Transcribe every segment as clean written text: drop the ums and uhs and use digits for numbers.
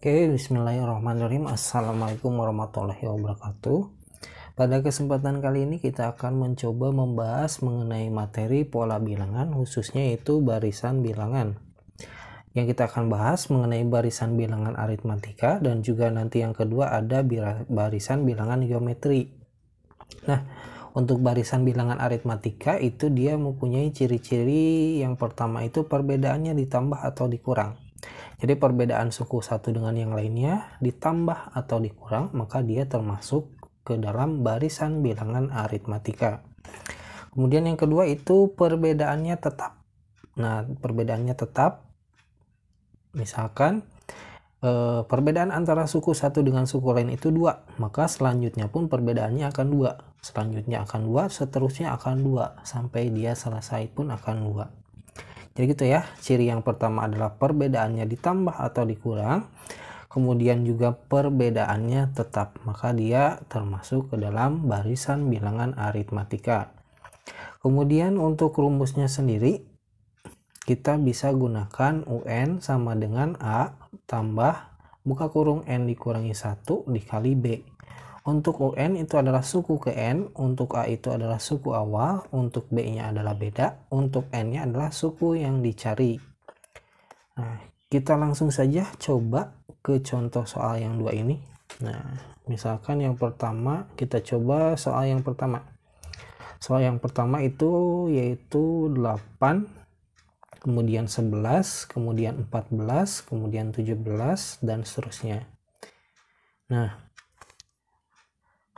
Oke, bismillahirrahmanirrahim. Assalamualaikum warahmatullahi wabarakatuh. Pada kesempatan kali ini kita akan mencoba membahas mengenai materi pola bilangan, khususnya yaitu barisan bilangan. Yang kita akan bahas mengenai barisan bilangan aritmatika, dan juga nanti yang kedua ada barisan bilangan geometri. Nah, untuk barisan bilangan aritmatika itu dia mempunyai ciri-ciri. Yang pertama itu perbedaannya ditambah atau dikurang. Jadi perbedaan suku satu dengan yang lainnya ditambah atau dikurang, maka dia termasuk ke dalam barisan bilangan aritmatika. Kemudian yang kedua itu perbedaannya tetap. Nah, perbedaannya tetap, misalkan perbedaan antara suku satu dengan suku lain itu 2, maka selanjutnya pun perbedaannya akan 2, selanjutnya akan 2, seterusnya akan 2, sampai dia selesai pun akan 2. Jadi gitu ya, ciri yang pertama adalah perbedaannya ditambah atau dikurang, kemudian juga perbedaannya tetap, maka dia termasuk ke dalam barisan bilangan aritmatika. Kemudian untuk rumusnya sendiri, kita bisa gunakan UN sama dengan A tambah buka kurung N dikurangi 1 dikali B. Untuk UN itu adalah suku ke N, untuk A itu adalah suku awal, untuk B-nya adalah beda, untuk N-nya adalah suku yang dicari. Nah, kita langsung saja coba ke contoh soal yang dua ini. Nah, misalkan yang pertama, kita coba soal yang pertama. Soal yang pertama itu yaitu 8, kemudian 11, kemudian 14, kemudian 17, dan seterusnya. Nah,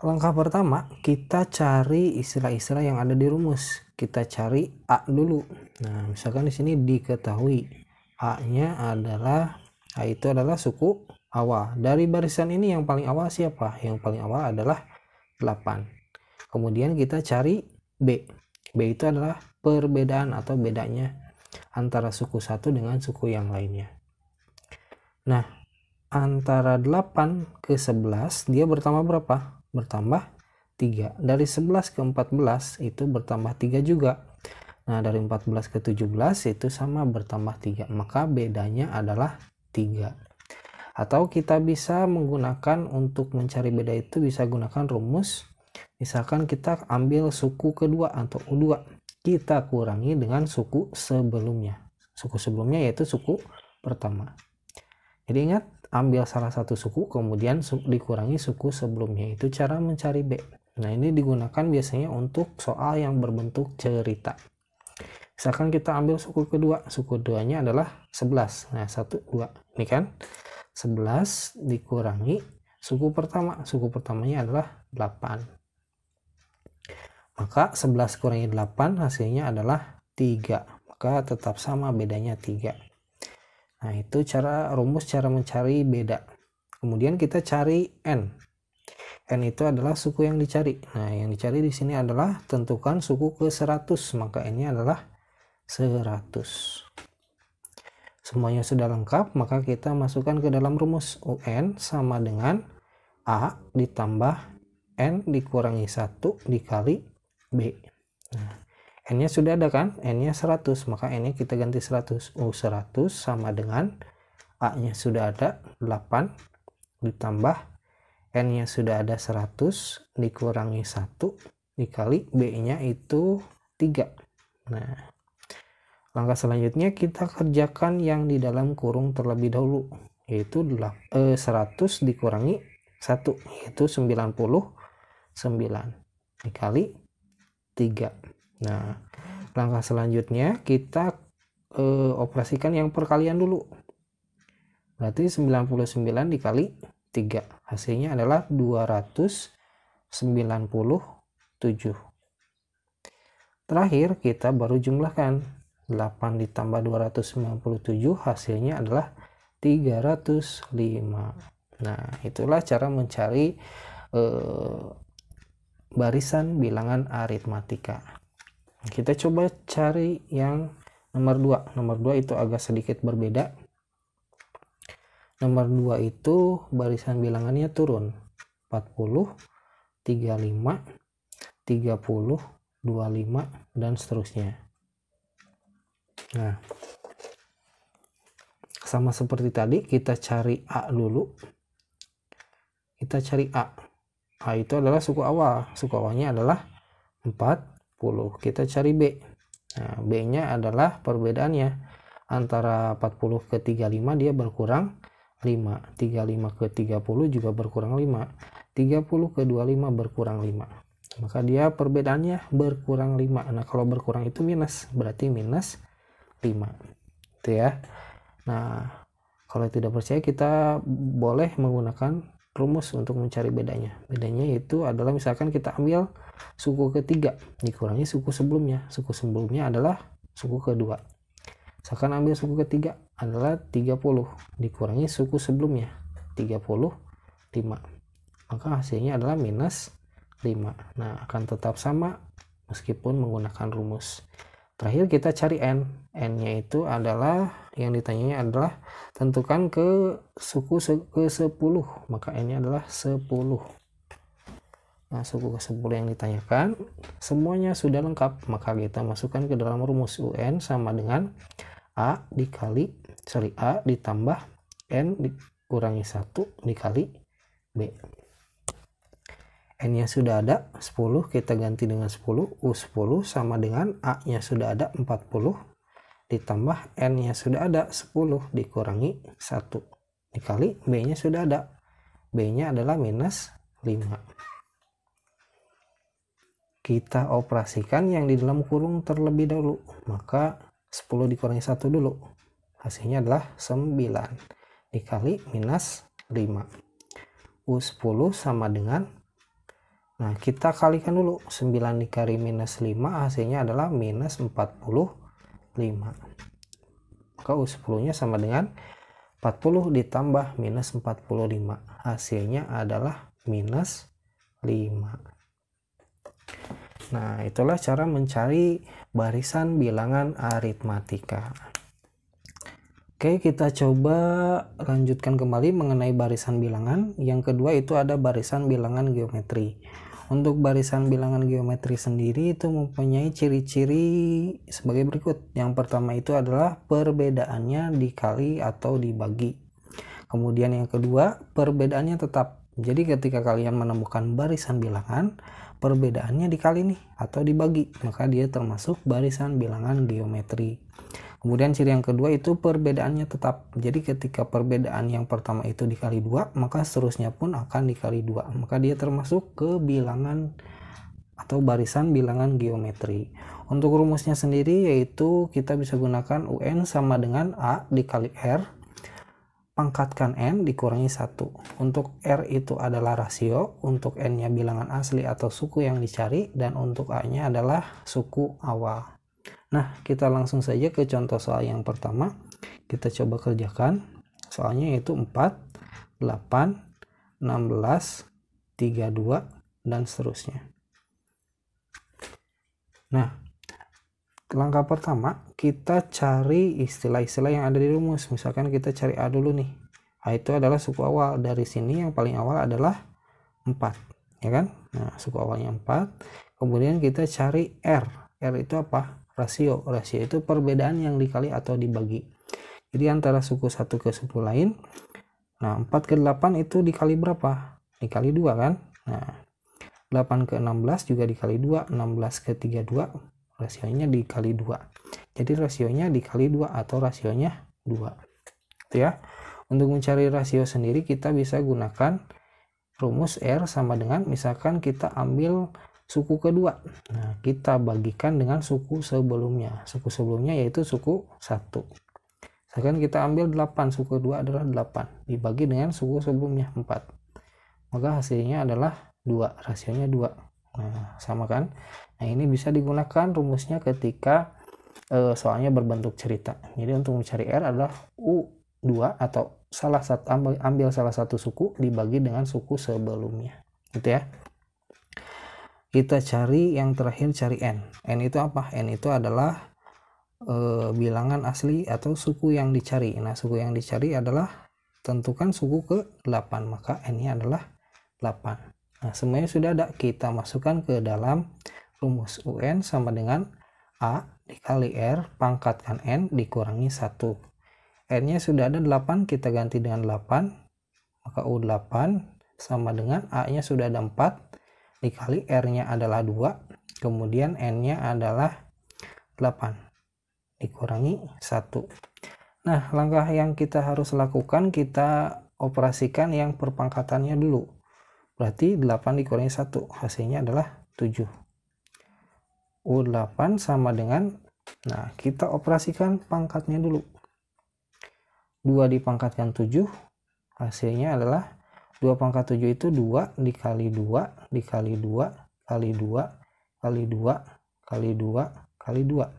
langkah pertama, kita cari istilah-istilah yang ada di rumus. Kita cari A dulu. Nah, misalkan di sini diketahui A-nya adalah, A itu adalah suku awal. Dari barisan ini yang paling awal siapa? Yang paling awal adalah 8. Kemudian kita cari B. B itu adalah perbedaan atau bedanya antara suku satu dengan suku yang lainnya. Nah, antara 8 ke 11 dia bertambah berapa? Bertambah 3. Dari 11 ke 14 itu bertambah 3 juga. Nah, dari 14 ke 17 itu sama bertambah 3. Maka bedanya adalah 3. Atau kita bisa menggunakan untuk mencari beda itu bisa gunakan rumus. Misalkan kita ambil suku kedua atau U2. Kita kurangi dengan suku sebelumnya. Suku sebelumnya yaitu suku pertama. Jadi ingat, ambil salah satu suku kemudian dikurangi suku sebelumnya, itu cara mencari B. Nah, ini digunakan biasanya untuk soal yang berbentuk cerita. Misalkan kita ambil suku kedua, suku keduanya adalah 11. Nah, 1, 2, ini kan 11 dikurangi suku pertama, suku pertamanya adalah 8. Maka 11 kurangi 8 hasilnya adalah 3, maka tetap sama bedanya 3. Nah, itu rumus cara mencari beda. Kemudian kita cari N. N itu adalah suku yang dicari. Nah, yang dicari di sini adalah tentukan suku ke 100, maka N-nya adalah 100. Semuanya sudah lengkap, maka kita masukkan ke dalam rumus. UN sama dengan A ditambah N dikurangi 1 dikali B. Nah, N-nya sudah ada kan? N-nya 100, maka N-nya kita ganti 100. 100 sama dengan A-nya sudah ada 8 ditambah N-nya sudah ada 100 dikurangi 1 dikali B-nya itu 3. Nah, langkah selanjutnya kita kerjakan yang di dalam kurung terlebih dahulu, yaitu 100 dikurangi 1 yaitu 99 dikali 3. Nah, langkah selanjutnya kita operasikan yang perkalian dulu. Berarti 99 dikali 3. Hasilnya adalah 297. Terakhir kita baru jumlahkan. 8 ditambah 297 hasilnya adalah 305. Nah, itulah cara mencari barisan bilangan aritmatika. Kita coba cari yang nomor 2. Nomor 2 itu agak sedikit berbeda. Nomor 2 itu barisan bilangannya turun. 40, 35, 30, 25, dan seterusnya. Nah, sama seperti tadi, kita cari A dulu. Kita cari A. A itu adalah suku awal. Suku awalnya adalah 40. Kita cari B. Nah, B-nya adalah perbedaannya. Antara 40 ke 35 dia berkurang 5. 35 ke 30 juga berkurang 5. 30 ke 25 berkurang 5. Maka dia perbedaannya berkurang 5. Nah, kalau berkurang itu minus. Berarti minus 5. Itu ya. Nah, kalau tidak percaya kita boleh menggunakan rumus untuk mencari bedanya. Bedanya itu adalah misalkan kita ambil suku ketiga dikurangi suku sebelumnya. Suku sebelumnya adalah suku kedua. Misalkan ambil suku ketiga adalah 30 dikurangi suku sebelumnya 35. Maka hasilnya adalah minus 5. Nah, akan tetap sama meskipun menggunakan rumus. Terakhir kita cari N. N-nya itu adalah, yang ditanyanya adalah tentukan ke suku ke 10. Maka N-nya adalah 10. Nah, suku ke 10 yang ditanyakan semuanya sudah lengkap. Maka kita masukkan ke dalam rumus. UN sama dengan A ditambah N dikurangi 1 dikali B. N-nya sudah ada 10, kita ganti dengan 10. U10 sama dengan A-nya sudah ada 40 ditambah N-nya sudah ada 10 dikurangi 1 dikali B-nya sudah ada. B-nya adalah minus 5. Kita operasikan yang di dalam kurung terlebih dahulu. Maka 10 dikurangi 1 dulu. Hasilnya adalah 9 dikali minus 5. U10 sama dengan, nah, kita kalikan dulu. 9 dikali minus 5 hasilnya adalah minus 45. Maka U10-nya sama dengan 40 ditambah minus 45. Hasilnya adalah minus 5. Nah, itulah cara mencari barisan bilangan aritmatika. Oke, kita coba lanjutkan kembali mengenai barisan bilangan. Yang kedua itu ada barisan bilangan geometri. Untuk barisan bilangan geometri sendiri itu mempunyai ciri-ciri sebagai berikut. Yang pertama itu adalah perbedaannya dikali atau dibagi. Kemudian yang kedua, perbedaannya tetap. Jadi ketika kalian menemukan barisan bilangan, perbedaannya dikali nih atau dibagi, maka dia termasuk barisan bilangan geometri. Kemudian ciri yang kedua itu perbedaannya tetap. Jadi ketika perbedaan yang pertama itu dikali 2, maka seterusnya pun akan dikali 2. Maka dia termasuk ke bilangan atau barisan bilangan geometri. Untuk rumusnya sendiri yaitu kita bisa gunakan UN sama dengan A dikali R pangkatkan N dikurangi 1. Untuk R itu adalah rasio, untuk N-nya bilangan asli atau suku yang dicari, dan untuk A-nya adalah suku awal. Nah, kita langsung saja ke contoh soal yang pertama. Kita coba kerjakan. Soalnya yaitu 4, 8, 16, 32, dan seterusnya. Nah, langkah pertama, kita cari istilah-istilah yang ada di rumus. Misalkan kita cari A dulu nih. A itu adalah suku awal. Dari sini yang paling awal adalah 4. Ya kan? Nah, suku awalnya 4. Kemudian kita cari R. R itu apa? Rasio. Rasio itu perbedaan yang dikali atau dibagi. Jadi antara suku satu ke suku lain. Nah, 4 ke 8 itu dikali berapa? Dikali 2 kan? Nah, 8 ke 16 juga dikali 2. 16 ke 32 rasionya dikali 2. Jadi rasionya dikali 2 atau rasionya 2. Itu ya. Untuk mencari rasio sendiri kita bisa gunakan rumus R sama dengan misalkan kita ambil suku kedua. Nah, kita bagikan dengan suku sebelumnya. Suku sebelumnya yaitu suku 1. Misalkan kita ambil 8, suku kedua adalah 8. Dibagi dengan suku sebelumnya 4. Maka hasilnya adalah 2, rasionya 2. Nah, sama kan? Nah, ini bisa digunakan rumusnya ketika soalnya berbentuk cerita. Jadi untuk mencari R adalah U2 atau ambil salah satu suku dibagi dengan suku sebelumnya. Gitu ya. Kita cari yang terakhir, cari N. N itu apa? N itu adalah bilangan asli atau suku yang dicari. Nah, suku yang dicari adalah tentukan suku ke 8. Maka N-nya adalah 8. Nah, semuanya sudah ada. Kita masukkan ke dalam rumus. UN sama dengan A dikali R pangkatkan N dikurangi 1. N-nya sudah ada 8, kita ganti dengan 8. Maka U8 sama dengan A-nya sudah ada 4 dikali R-nya adalah 2, kemudian N-nya adalah 8 dikurangi 1. Nah, langkah yang kita harus lakukan, kita operasikan yang perpangkatannya dulu. Berarti 8 dikurangi 1, hasilnya adalah 7. U8 sama dengan, nah kita operasikan pangkatnya dulu. 2 dipangkatkan 7, hasilnya adalah 2 pangkat 7 itu 2 dikali 2 dikali 2 kali 2 kali 2 kali 2 kali 2.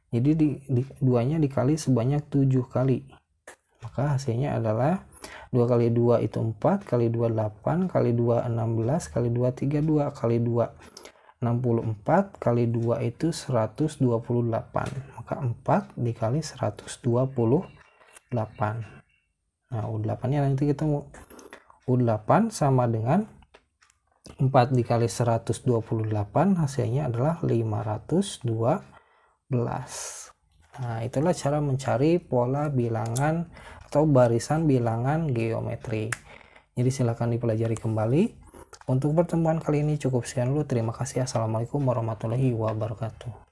Jadi 2-nya dikali sebanyak 7 kali. Maka hasilnya adalah 2 kali 2 itu 4, kali 2 8, kali 2 16, kali 2 32, kali 2 64, kali 2 itu 128. Maka 4 dikali 128. Nah, U8 nya nanti ketemu. U8 sama dengan 4 dikali 128, hasilnya adalah 512. Nah, itulah cara mencari pola bilangan atau barisan bilangan geometri. Jadi silakan dipelajari kembali. Untuk pertemuan kali ini cukup sekian dulu. Terima kasih. Assalamualaikum warahmatullahi wabarakatuh.